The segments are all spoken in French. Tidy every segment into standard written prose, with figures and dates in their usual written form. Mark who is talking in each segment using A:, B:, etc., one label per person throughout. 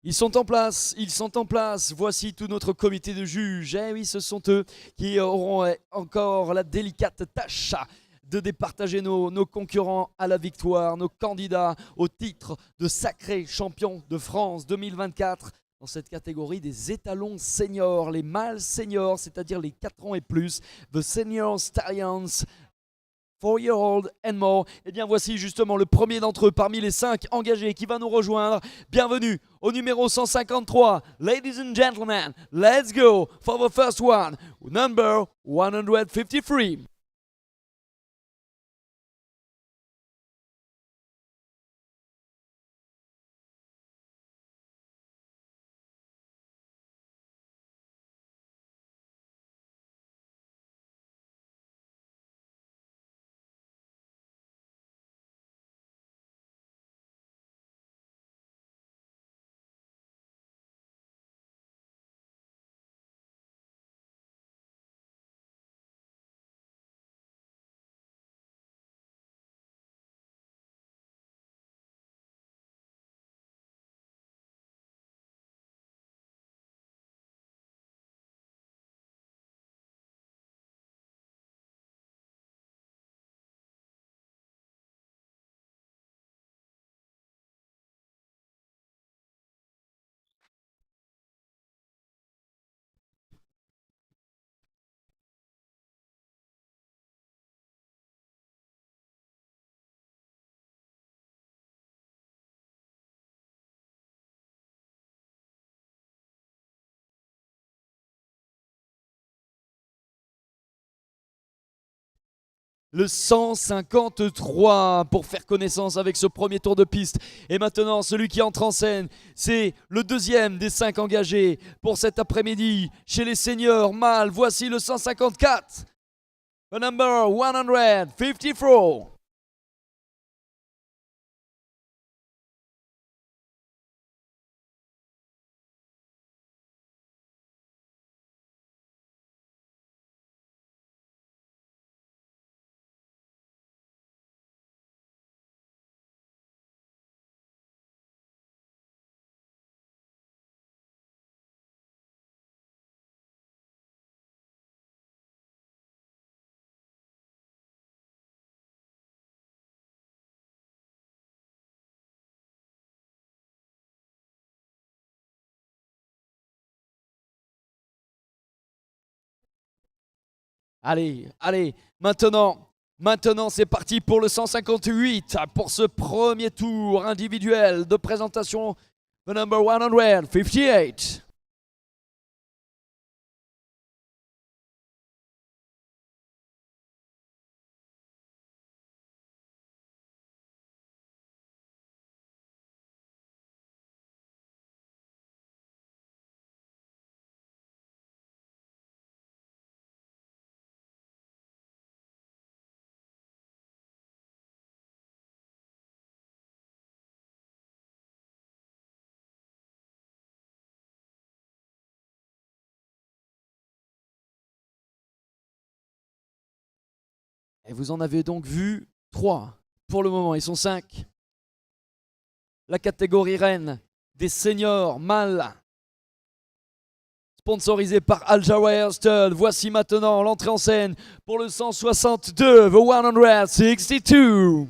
A: Ils sont en place, ils sont en place. Voici tout notre comité de juges. Eh oui, ce sont eux qui auront encore la délicate tâche de départager nos concurrents à la victoire, nos candidats au titre de sacré champion de France 2024 dans cette catégorie des étalons seniors, les mâles seniors, c'est-à-dire les 4 ans et plus, the senior stallions, 4-year-old and more. Et bien voici justement le premier d'entre eux parmi les 5 engagés qui va nous rejoindre. Bienvenue au numéro 153. Ladies and gentlemen, let's go for the first one, number 153. Le 153 pour faire connaissance avec ce premier tour de piste. Et maintenant, celui qui entre en scène, c'est le deuxième des 5 engagés pour cet après-midi chez les seniors mâles. Voici le 154, the number 154. Allez, allez, maintenant c'est parti pour le 158, pour ce premier tour individuel de présentation, the number 158. Et vous en avez donc vu 3 pour le moment, ils sont 5. La catégorie reine des seniors mâles, sponsorisé par Al Jawahir Stud. Voici maintenant l'entrée en scène pour le 162, the 162.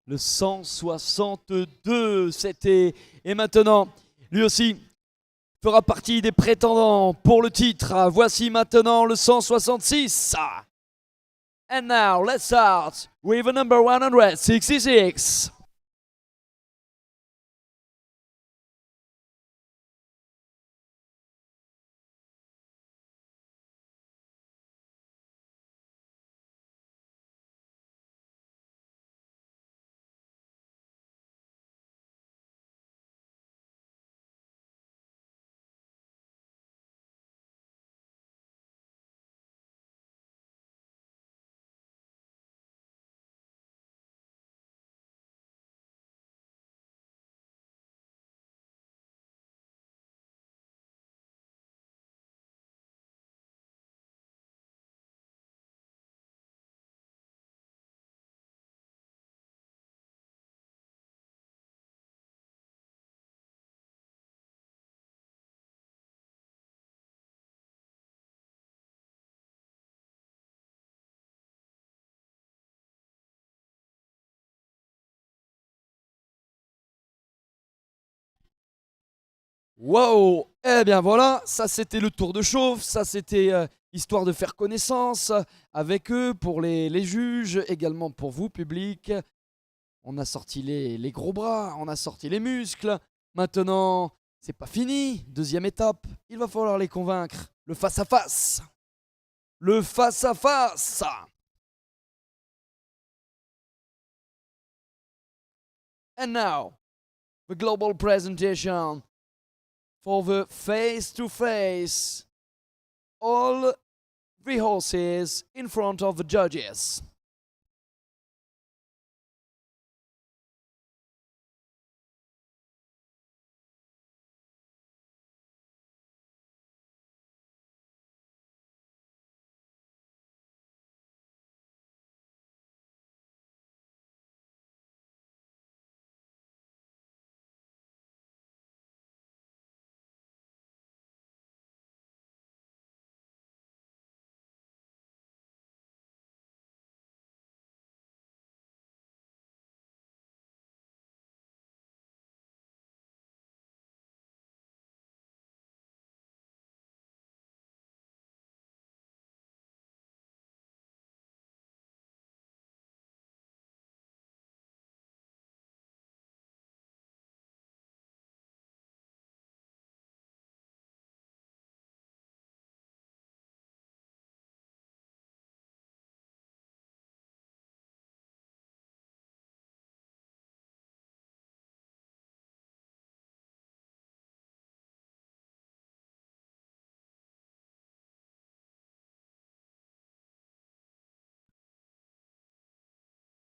A: Le 162, c'était. Et maintenant, lui aussi, fera partie des prétendants pour le titre. Voici maintenant le 166. And now let's start with the number 166. Wow! Eh bien voilà, ça c'était le tour de chauffe, ça c'était histoire de faire connaissance avec eux, pour les juges, également pour vous, public. On a sorti les gros bras, on a sorti les muscles. Maintenant, c'est pas fini. Deuxième étape, il va falloir les convaincre. Le face-à-face. Le face-à-face. And now, the global presentation for the face-to-face. All the horses in front of the judges.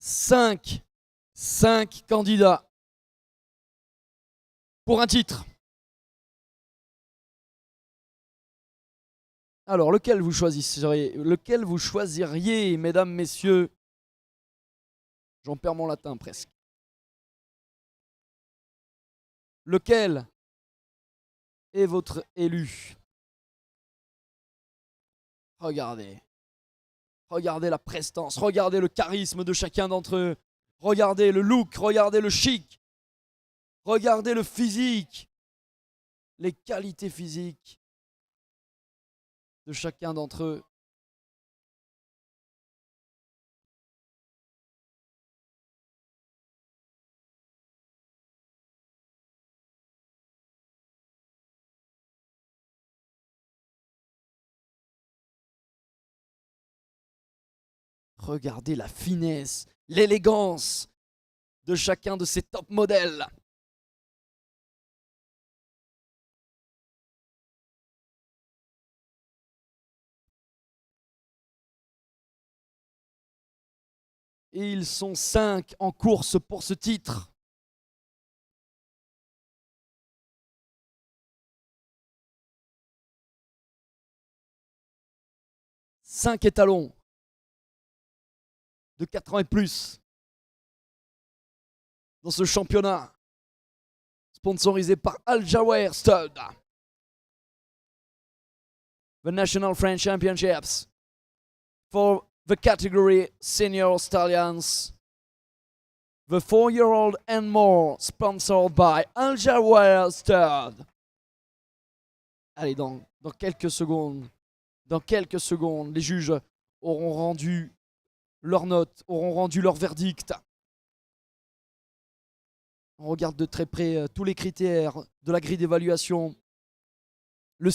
A: Cinq candidats pour un titre. Alors, lequel vous choisiriez, mesdames, messieurs? J'en perds mon latin presque. Lequel est votre élu? Regardez. Regardez la prestance, regardez le charisme de chacun d'entre eux. Regardez le look, regardez le chic. Regardez le physique. Les qualités physiques de chacun d'entre eux. Regardez la finesse, l'élégance de chacun de ces top modèles. Et ils sont 5 en course pour ce titre. Cinq étalons de 4 ans et plus dans ce championnat sponsorisé par Al Jawer Stud. The National French Championships for the category Senior Stallions. The 4-year-old and more, sponsored by Al Jawer Stud. Allez, dans quelques secondes, les juges auront rendu leur note, auront rendu leur verdict. On regarde de très près tous les critères de la grille d'évaluation. Le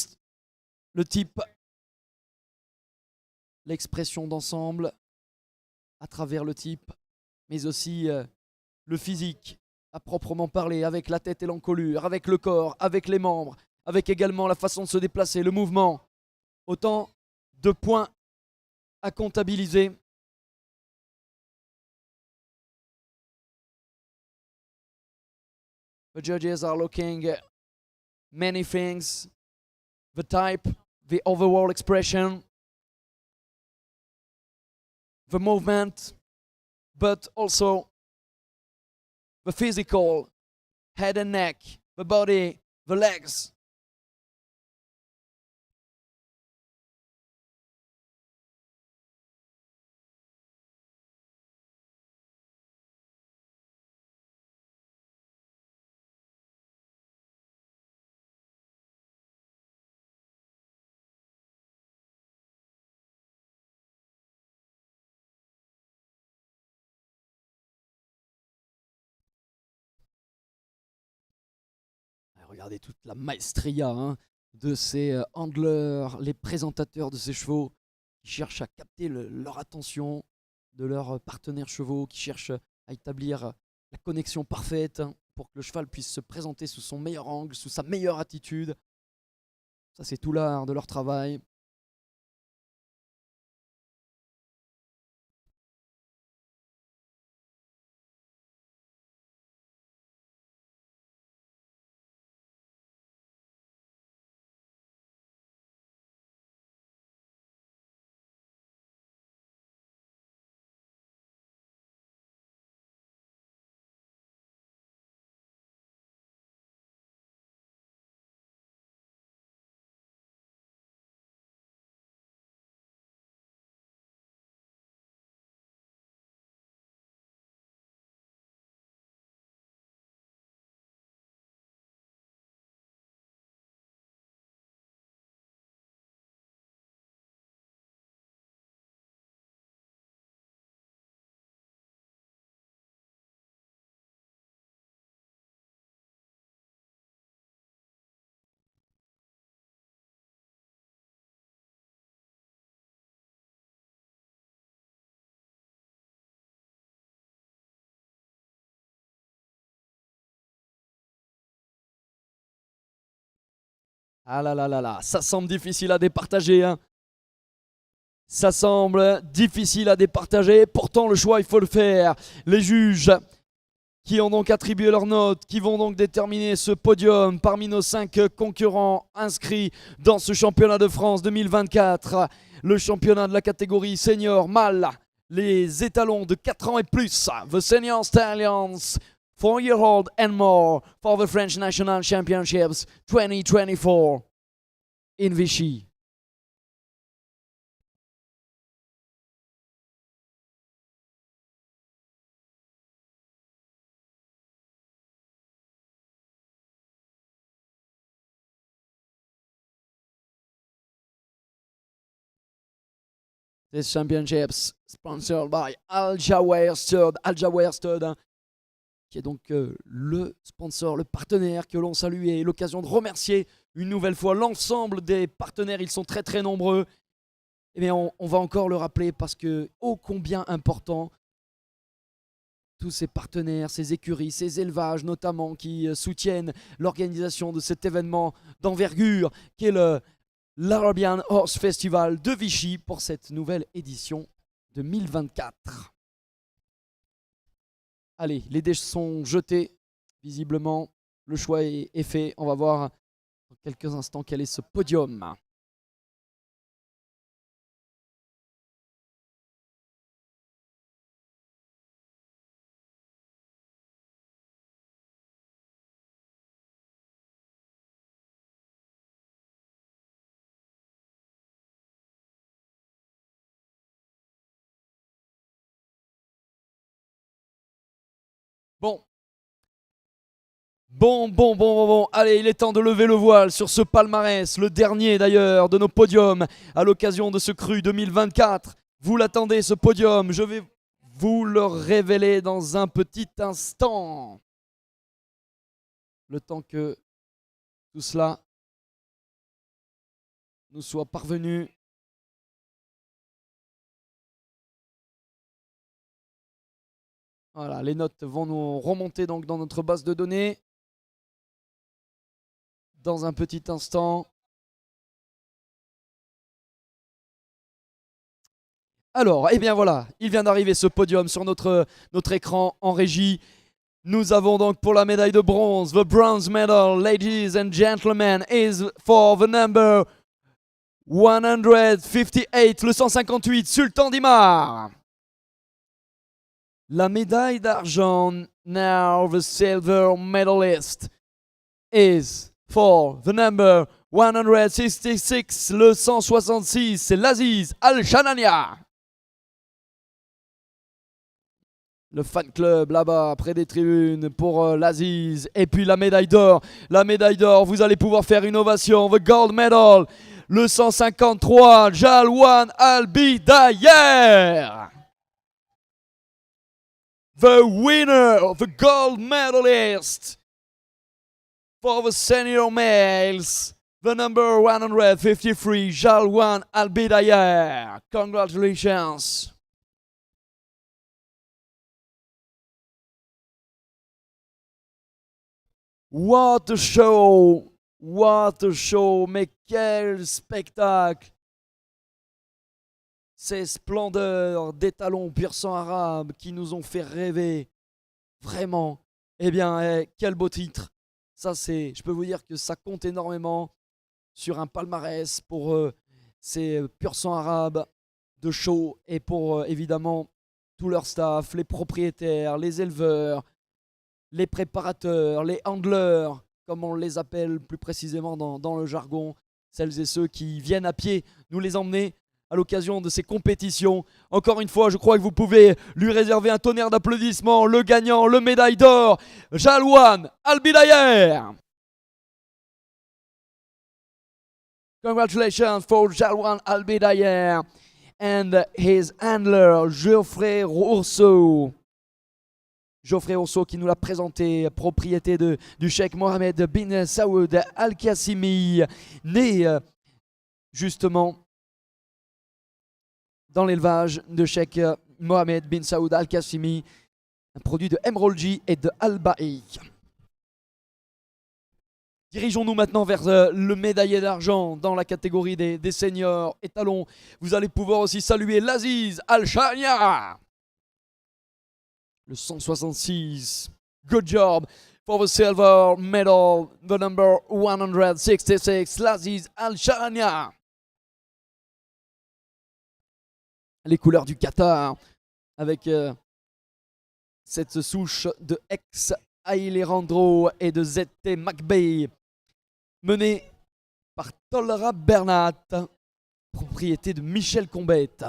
A: type, l'expression d'ensemble à travers le type, mais aussi le physique à proprement parler, avec la tête et l'encolure, avec le corps, avec les membres, avec également la façon de se déplacer, le mouvement. Autant de points à comptabiliser. The judges are looking at many things, the type, the overall expression, the movement, but also the physical, head and neck, the body, the legs. Regardez toute la maestria de ces handlers, les présentateurs de ces chevaux qui cherchent à capter leur attention de leurs partenaires chevaux, qui cherchent à établir la connexion parfaite pour que le cheval puisse se présenter sous son meilleur angle, sous sa meilleure attitude. Ça, c'est tout l'art de leur travail. Ah là là là là, ça semble difficile à départager. Ça semble difficile à départager. Pourtant, le choix, il faut le faire. Les juges qui ont donc attribué leurs notes, qui vont donc déterminer ce podium parmi nos 5 concurrents inscrits dans ce championnat de France 2024. Le championnat de la catégorie senior mâle, les étalons de 4 ans et plus, the Senior Stallions, 4-year-old and more for the French National Championships 2024 in Vichy. This championships sponsored by Al Jawair Stud. Al Jawair Stud, qui est donc le sponsor, le partenaire que l'on salue, et l'occasion de remercier une nouvelle fois l'ensemble des partenaires. Ils sont très très nombreux. Eh bien, on va encore le rappeler parce que ô combien important, tous ces partenaires, ces écuries, ces élevages notamment, qui soutiennent l'organisation de cet événement d'envergure qui est l'Arabian Horse Festival de Vichy pour cette nouvelle édition 2024. Allez, les dés sont jetés, visiblement. Le choix est fait. On va voir dans quelques instants quel est ce podium. Bon, Bon. Allez, il est temps de lever le voile sur ce palmarès, le dernier d'ailleurs de nos podiums à l'occasion de ce cru 2024. Vous l'attendez, ce podium, je vais vous le révéler dans un petit instant. Le temps que tout cela nous soit parvenu. Voilà, les notes vont nous remonter donc dans notre base de données dans un petit instant. Alors, eh bien voilà, il vient d'arriver ce podium sur notre écran en régie. Nous avons donc pour la médaille de bronze, the bronze medal, ladies and gentlemen, is for the number 158, le 158, Sultan Dimar. La médaille d'argent, now the silver medalist, is for the number 166, le 166, c'est l'Aziz Al-Shanania. Le fan club là-bas, près des tribunes pour l'Aziz. Et puis la médaille d'or. La médaille d'or, vous allez pouvoir faire une ovation. The gold medal, le 153, Jalwan Al-Bidayer. The winner of the gold medalist for the senior males, the number 153, Jalwan Al-Bidayer. Congratulations. What a show! What a show! Mais quel spectacle! Ces splendeurs d'étalons pur sang arabe qui nous ont fait rêver. Vraiment. Eh bien, quel beau titre. Ça, je peux vous dire que ça compte énormément sur un palmarès pour ces pur sang arabes de show et pour évidemment tout leur staff, les propriétaires, les éleveurs, les préparateurs, les handlers, comme on les appelle plus précisément dans le jargon, celles et ceux qui viennent à pied nous les emmener à l'occasion de ces compétitions. Encore une fois, je crois que vous pouvez lui réserver un tonnerre d'applaudissements. Le gagnant, le médaille d'or, Jalwan Al-Bidayer. Congratulations for Jalwan Al-Bidayer and his handler, Geoffrey Rousseau. Geoffrey Rousseau qui nous l'a présenté, propriété du cheikh Mohamed bin Saoud Al-Qassimi, né justement dans l'élevage de cheikh Mohamed bin Saoud Al-Qassimi, un produit de Emerald et de Al-Ba'i. Dirigeons-nous maintenant vers le médaillé d'argent dans la catégorie des seniors étalons. Vous allez pouvoir aussi saluer l'Aziz Al-Shania. Le 166. Good job for the silver medal, the number 166, l'Aziz Al-Shania. Les couleurs du Qatar avec cette souche de ex-Ailerandro et de ZT McBay, menée par Tolra Bernat, propriété de Michel Combette.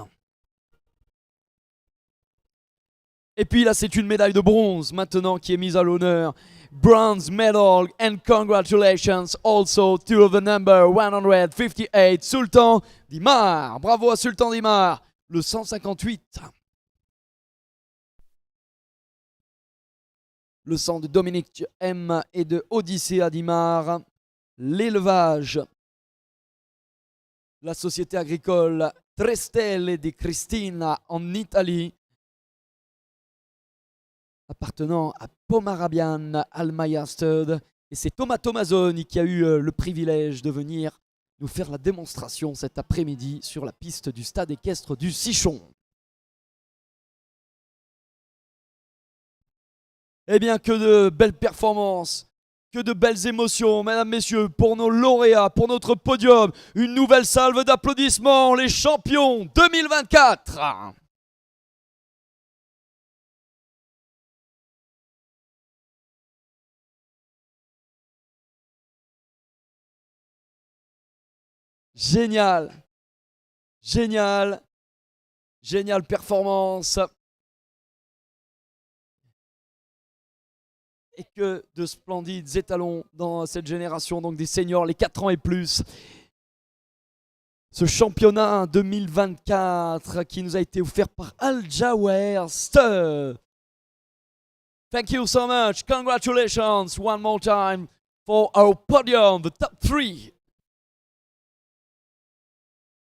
A: Et puis là, c'est une médaille de bronze maintenant qui est mise à l'honneur. Bronze medal and congratulations also to the number 158, Sultan Dimar. Bravo à Sultan Dimar, le 158. Le sang de Dominique M et de Odyssée Dimar. L'élevage. La société agricole Trestelle di Cristina en Italie, appartenant à Pomarabian Almayasted. Et c'est Thomas Tomazoni qui a eu le privilège de venir nous faire la démonstration cet après-midi sur la piste du stade équestre du Sichon. Eh bien, que de belles performances, que de belles émotions, mesdames, messieurs, pour nos lauréats, pour notre podium. Une nouvelle salve d'applaudissements, les champions 2024. Génial, génial, génial performance. et que de splendides étalons dans cette génération, donc des seniors, les 4 ans et plus. Ce championnat 2024 qui nous a été offert par Al Jawer Stud. Thank you so much. Congratulations one more time for our podium, the top 3